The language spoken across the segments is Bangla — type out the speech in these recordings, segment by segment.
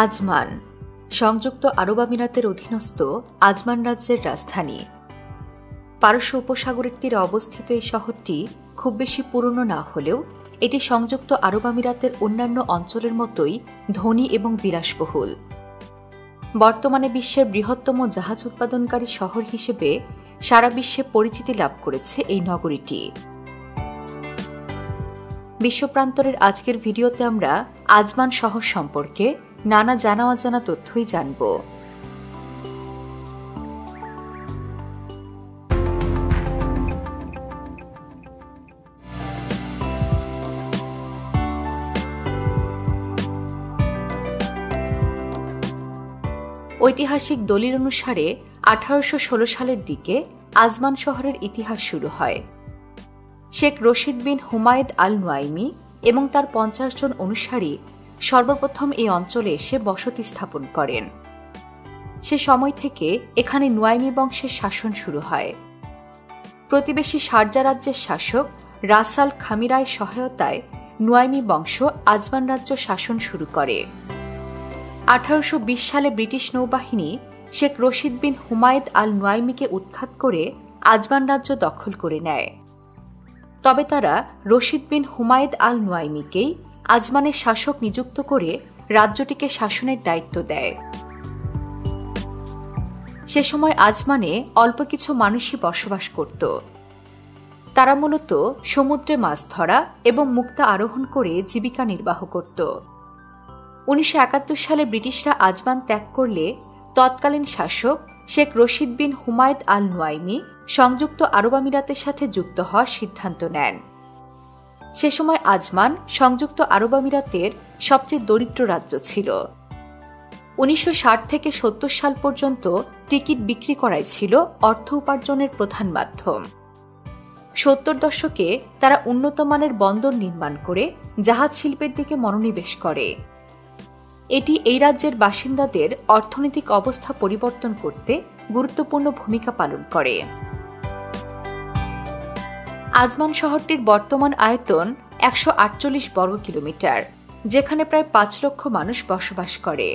আজমান সংযুক্ত আরব আমিরাতের অধীনস্থ আজমান রাজ্যের রাজধানী। পারস্য উপসাগরের তীরে অবস্থিত এই শহরটি খুব বেশি পুরনো না হলেও এটি সংযুক্ত আরব আমিরাতের অন্যান্য অঞ্চলের মতোই ধনী এবং বিলাসবহুল। বর্তমানে বিশ্বের বৃহত্তম জাহাজ উৎপাদনকারী শহর হিসেবে সারা বিশ্বে পরিচিতি লাভ করেছে এই নগরীটি। বিশ্বপ্রান্তরের আজকের ভিডিওতে আমরা আজমান শহর সম্পর্কে নানা জানা অজানা তথ্যই জানব। ঐতিহাসিক দলিল অনুসারে 1816 সালের দিকে আজমান শহরের ইতিহাস শুরু হয়। শেখ রশিদ বিন হুমায়দ আল নুয়াইমি এবং তার 50 জন অনুসারী সর্বপ্রথম এই অঞ্চলে এসে বসতি স্থাপন করেন। সে সময় থেকে এখানে নুয়াইমি বংশের শাসন শুরু হয়। প্রতিবেশী শারজা রাজ্যের শাসক রাস আল খামিরায় সহায়তায় নুয়াইমি বংশ আজমান রাজ্য শাসন শুরু করে। 1820 সালে ব্রিটিশ নৌবাহিনী শেখ রশিদ বিন হুমায়দ আল নুয়াইমিকে উৎখাত করে আজমান রাজ্য দখল করে নেয়। তবে তারা রশিদ বিন হুমায়দ আল নুয়াইমিকেই আজমানের শাসক নিযুক্ত করে রাজ্যটিকে শাসনের দায়িত্ব দেয়। সে সময় আজমানে অল্প কিছু মানুষই বসবাস করত। তারা মূলত সমুদ্রে মাছ ধরা এবং মুক্তা আরোহণ করে জীবিকা নির্বাহ করত। 1971 সালে ব্রিটিশরা আজমান ত্যাগ করলে তৎকালীন শাসক শেখ রশিদ বিন হুমায়দ আল নুয়াইমি সংযুক্ত আরব আমিরাতের সাথে যুক্ত হওয়ার সিদ্ধান্ত নেন। সে সময় আজমান সংযুক্ত আরব আমিরাতের সবচেয়ে দরিদ্র রাজ্য ছিল। 1960 থেকে 70 সাল পর্যন্ত টিকিট বিক্রি করাই ছিল অর্থ উপার্জনের প্রধান মাধ্যম। 70 দশকে তারা উন্নত মানের বন্দর নির্মাণ করে জাহাজ শিল্পের দিকে মনোনিবেশ করে। এটি এই রাজ্যের বাসিন্দাদের অর্থনৈতিক অবস্থা পরিবর্তন করতে গুরুত্বপূর্ণ ভূমিকা পালন করে। আজমান শহরটির বর্তমান আয়তন 148 বর্গ কিলোমিটার, যেখানে প্রায় 5 লক্ষ মানুষ বসবাস করে।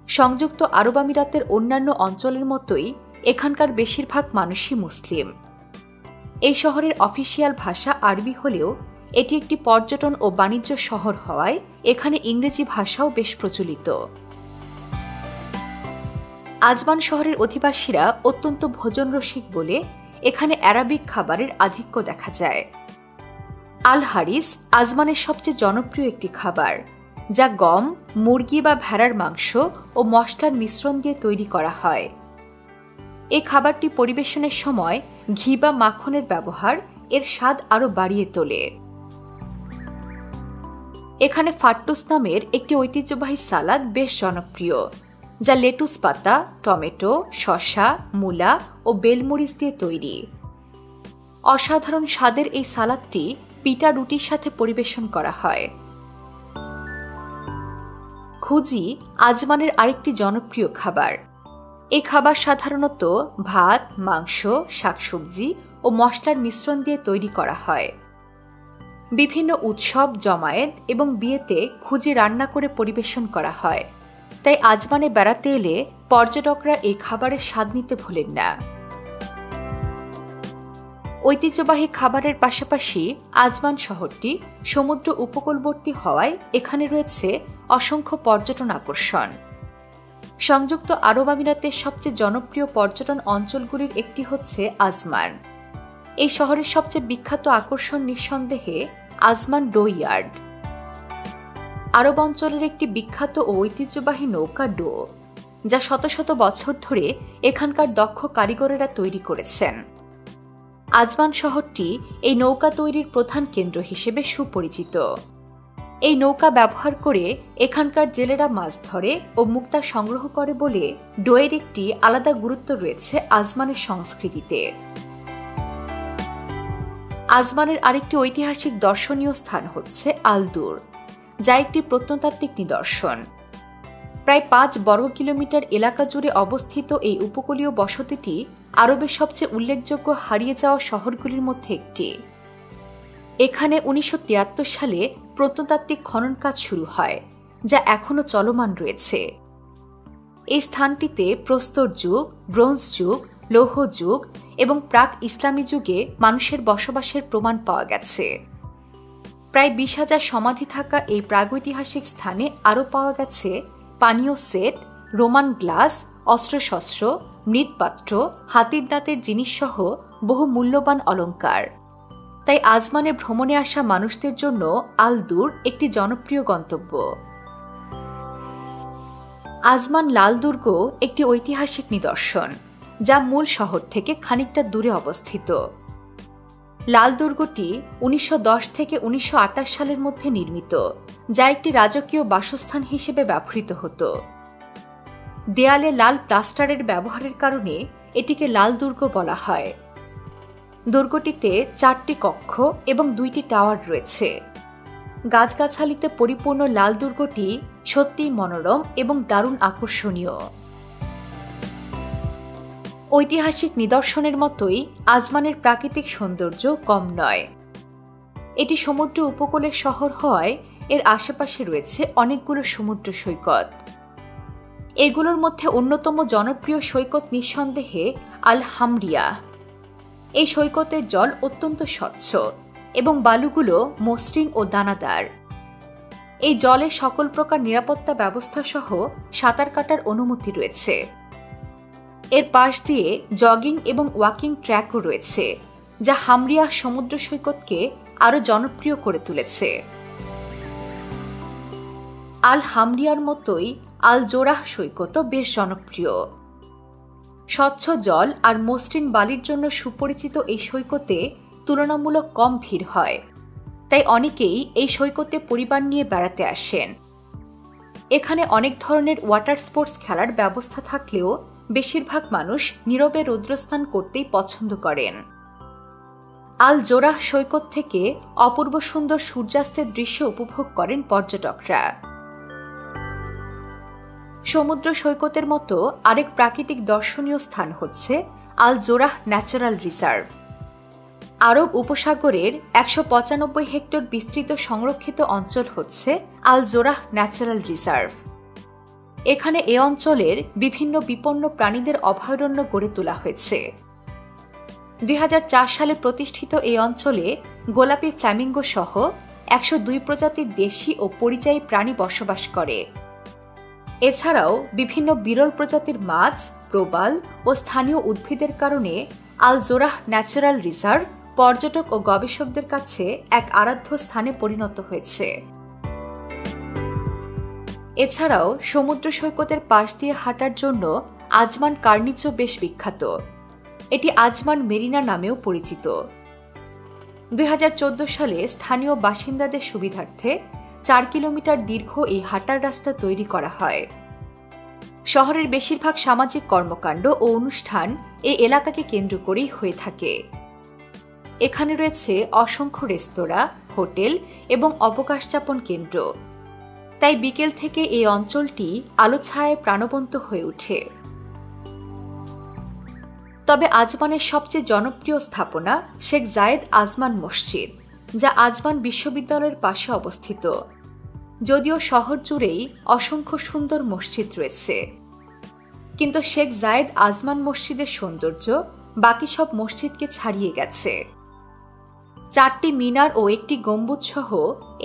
সংযুক্ত আরব আমিরাতের অন্যান্য অঞ্চলের মতোই এখানকার বেশিরভাগ মানুষই মুসলিম। এই শহরের অফিসিয়াল ভাষা আরবি হলেও এটি একটি পর্যটন ও বাণিজ্য শহর হওয়ায় এখানে ইংরেজি ভাষাও বেশ প্রচলিত। আজমান শহরের অধিবাসীরা অত্যন্ত ভোজনরসিক বলে এখানে অ্যারাবিক খাবারের আধিক্য দেখা যায়। আল হারিস আজমানের সবচেয়ে জনপ্রিয় একটি খাবার, যা গম, মুরগি বা ভেড়ার মাংস ও মশলার মিশ্রণ দিয়ে তৈরি করা হয়। এই খাবারটি পরিবেশনের সময় ঘি বা মাখনের ব্যবহার এর স্বাদ আরও বাড়িয়ে তোলে। এখানে ফাট্টুস নামের একটি ঐতিহ্যবাহী সালাদ বেশ জনপ্রিয়, যা লেটুস পাতা, টমেটো, শসা, মূলা ও বেলমরিচ দিয়ে তৈরি। অসাধারণ স্বাদের এই সালাদটি পিটা রুটির সাথে পরিবেশন করা হয়। খুজি আজমানের আরেকটি জনপ্রিয় খাবার। এই খাবার সাধারণত ভাত, মাংস, শাকসবজি ও মশলার মিশ্রণ দিয়ে তৈরি করা হয়। বিভিন্ন উৎসব, জমায়েত এবং বিয়েতে খুজি রান্না করে পরিবেশন করা হয়। তাই আজমানে বেড়াতে এলে পর্যটকরা এই খাবারের স্বাদ নিতে ভোলেন না। ঐতিহ্যবাহী খাবারের পাশাপাশি আজমান শহরটি সমুদ্র উপকূলবর্তী হওয়ায় এখানে রয়েছে অসংখ্য পর্যটন আকর্ষণ। সংযুক্ত আরব আমিরাতের সবচেয়ে জনপ্রিয় পর্যটন অঞ্চলগুলির একটি হচ্ছে আজমান। এই শহরের সবচেয়ে বিখ্যাত আকর্ষণ নিঃসন্দেহে আজমান ডো ইয়ার্ড। আরব অঞ্চলের একটি বিখ্যাত ও ঐতিহ্যবাহী নৌকা ডো, যা শত শত বছর ধরে এখানকার দক্ষ কারিগরেরা তৈরি করেছেন। আজমান শহরটি এই নৌকা তৈরির প্রধান কেন্দ্র হিসেবে সুপরিচিত। এই নৌকা ব্যবহার করে এখানকার জেলেরা মাছ ধরে ও মুক্তা সংগ্রহ করে বলে ডোয়ের একটি আলাদা গুরুত্ব রয়েছে আজমানের সংস্কৃতিতে। আজমানের আরেকটি ঐতিহাসিক দর্শনীয় স্থান হচ্ছে আলদুর, যা একটি প্রত্নতাত্ত্বিক নিদর্শন। প্রায় 5 বর্গ কিলোমিটার এলাকা জুড়ে অবস্থিত এই উপকূলীয় বসতিটি আরবের সবচেয়ে উল্লেখযোগ্য হারিয়ে যাওয়া শহরগুলির মধ্যে একটি। এখানে 1973 সালে প্রত্নতাত্ত্বিক খনন কাজ শুরু হয়, যা এখনও চলমান রয়েছে। এই স্থানটিতে প্রস্তর যুগ, ব্রোঞ্জ যুগ, লৌহ যুগ এবং প্রাক ইসলামী যুগে মানুষের বসবাসের প্রমাণ পাওয়া গেছে। প্রায় 20,000 সমাধি থাকা এই প্রাগৈতিহাসিক স্থানে আরও পাওয়া গেছে পানীয় সেট, রোমান গ্লাস, অস্ত্রশস্ত্র, মৃৎপাত্র, হাতির দাঁতের জিনিসসহ বহু মূল্যবান অলঙ্কার। তাই আজমানে ভ্রমণে আসা মানুষদের জন্য আল-দুর একটি জনপ্রিয় গন্তব্য। আজমান লাল দুর্গ একটি ঐতিহাসিক নিদর্শন, যা মূল শহর থেকে খানিকটা দূরে অবস্থিত। লাল দুর্গটি 1910 থেকে 1928 সালের মধ্যে নির্মিত, যা একটি রাজকীয় বাসস্থান হিসেবে ব্যবহৃত হতো। দেয়ালে লাল প্লাস্টারের ব্যবহারের কারণে এটিকে লাল দুর্গ বলা হয়। দুর্গটিতে 4টি কক্ষ এবং 2টি টাওয়ার রয়েছে। গাছগাছালিতে পরিপূর্ণ লাল দুর্গটি সত্যিই মনোরম এবং দারুণ আকর্ষণীয়। ঐতিহাসিক নিদর্শনের মতোই আজমানের প্রাকৃতিক সৌন্দর্য কম নয়। এটি সমুদ্র উপকূলের শহর হওয়ায় এর আশেপাশে রয়েছে অনেকগুলো সমুদ্র সৈকত। এগুলোর মধ্যে অন্যতম জনপ্রিয় সৈকত নিঃসন্দেহে আল হামরিয়া। এই সৈকতের জল অত্যন্ত স্বচ্ছ এবং বালুগুলো মসৃণ ও দানাদার। এই জলে সকল প্রকার নিরাপত্তা ব্যবস্থা সহ সাঁতার কাটার অনুমতি রয়েছে। এর পাশ দিয়ে জগিং এবং ওয়াকিং ট্র্যাকও রয়েছে, যা হামরিয়া সমুদ্র সৈকতকে আরও জনপ্রিয় করে তুলেছে। আল হামরিয়ার মতোই আল জোরাহ সৈকতও বেশ জনপ্রিয়। স্বচ্ছ জল আর মসৃণ বালির জন্য সুপরিচিত এই সৈকতে তুলনামূলক কম ভিড় হয়, তাই অনেকেই এই সৈকতে পরিবার নিয়ে বেড়াতে আসেন। এখানে অনেক ধরনের ওয়াটার স্পোর্টস খেলার ব্যবস্থা থাকলেও বেশিরভাগ মানুষ নীরবে রৌদ্রস্নান করতেই পছন্দ করেন। আল জোরাহ সৈকত থেকে অপূর্ব সুন্দর সূর্যাস্তের দৃশ্য উপভোগ করেন পর্যটকরা। সমুদ্র সৈকতের মতো আরেক প্রাকৃতিক দর্শনীয় স্থান হচ্ছে আল জোরাহ ন্যাচারাল রিজার্ভ। আরব উপসাগরের 195 হেক্টর বিস্তৃত সংরক্ষিত অঞ্চল হচ্ছে আল জোরাহ ন্যাচারাল রিজার্ভ। এখানে এ অঞ্চলের বিভিন্ন বিপন্ন প্রাণীদের অভয়ারণ্য গড়ে তোলা হয়েছে। 2004 সালে প্রতিষ্ঠিত এই অঞ্চলে গোলাপি ফ্ল্যামিঙ্গো সহ 102 প্রজাতির দেশি ও পরিযায়ী প্রাণী বসবাস করে। এছাড়াও বিভিন্ন বিরল প্রজাতির মাছ, প্রবাল ও স্থানীয় উদ্ভিদের কারণে আল জোরাহ ন্যাচারাল রিজার্ভ পর্যটক ও গবেষকদের কাছে এক আরাধ্য স্থানে পরিণত হয়েছে। এছাড়াও সমুদ্র সৈকতের পাশ দিয়ে হাঁটার জন্য আজমান কার্নিচো বেশ বিখ্যাত। এটি আজমান মেরিনা নামেও পরিচিত। 2014 সালে স্থানীয় বাসিন্দাদের সুবিধার্থে 4 কিলোমিটার দীর্ঘ এই হাঁটার রাস্তা তৈরি করা হয়। শহরের বেশিরভাগ সামাজিক কর্মকাণ্ড ও অনুষ্ঠান এই এলাকাকে কেন্দ্র করেই হয়ে থাকে। এখানে রয়েছে অসংখ্য রেস্তোরাঁ, হোটেল এবং অবকাশযাপন কেন্দ্র। তাই বিকেল থেকে এই অঞ্চলটি আলো ছায়ায় প্রাণবন্ত হয়ে ওঠে। তবে আজমানের সবচেয়ে জনপ্রিয় স্থাপনা শেখ জায়েদ আজমান মসজিদ, যা আজমান বিশ্ববিদ্যালয়ের পাশে অবস্থিত। যদিও শহর জুড়েই অসংখ্য সুন্দর মসজিদ রয়েছে, কিন্তু শেখ জায়েদ আজমান মসজিদের সৌন্দর্য বাকি সব মসজিদকে ছাড়িয়ে গেছে। 4টি মিনার ও একটি গম্বুজ সহ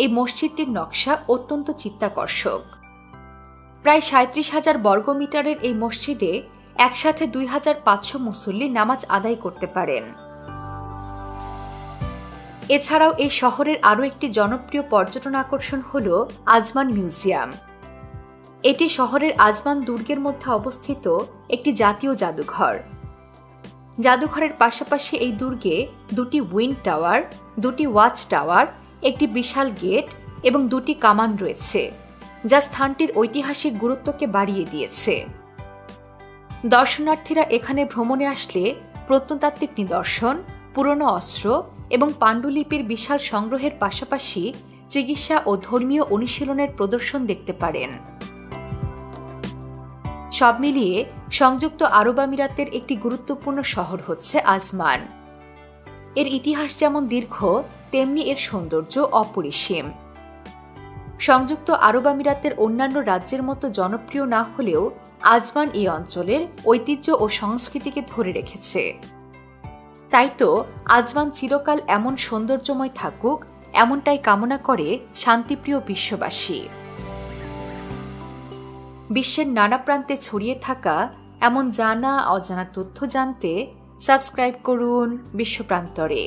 এই মসজিদটির নকশা অত্যন্ত চিত্তাকর্ষক। প্রায় 37,000 বর্গমিটারের এই মসজিদে একসাথে 2,500 মুসল্লি নামাজ আদায় করতে পারেন। এছাড়াও এই শহরের আরও একটি জনপ্রিয় পর্যটন আকর্ষণ হল আজমান মিউজিয়াম। এটি শহরের আজমান দুর্গের মধ্যে অবস্থিত একটি জাতীয় জাদুঘর। জাদুঘরের পাশাপাশি এই দুর্গে 2টি উইন্ড টাওয়ার, 2টি ওয়াচ টাওয়ার, একটি বিশাল গেট এবং 2টি কামান রয়েছে, যা স্থানটির ঐতিহাসিক গুরুত্বকে বাড়িয়ে দিয়েছে। দর্শনার্থীরা এখানে ভ্রমণে আসলে প্রত্নতাত্ত্বিক নিদর্শন, পুরনো অস্ত্র এবং পাণ্ডুলিপির বিশাল সংগ্রহের পাশাপাশি চিকিৎসা ও ধর্মীয় অনুশীলনের প্রদর্শন দেখতে পারেন। সব মিলিয়ে সংযুক্ত আরব আমিরাতের একটি গুরুত্বপূর্ণ শহর হচ্ছে আজমান। এর ইতিহাস যেমন দীর্ঘ, তেমনি এর সৌন্দর্য অপরিসীম। সংযুক্ত আরব আমিরাতের অন্যান্য রাজ্যের মতো জনপ্রিয় না হলেও আজমান এই অঞ্চলের ঐতিহ্য ও সংস্কৃতিকে ধরে রেখেছে। তাই তো আজমান চিরকাল এমন সৌন্দর্যময় থাকুক, এমনটাই কামনা করে শান্তিপ্রিয় বিশ্ববাসী। বিশ্বের নানা প্রান্তে ছড়িয়ে থাকা এমন জানা অজানা তথ্য জানতে সাবস্ক্রাইব করুন বিশ্বপ্রান্তরে।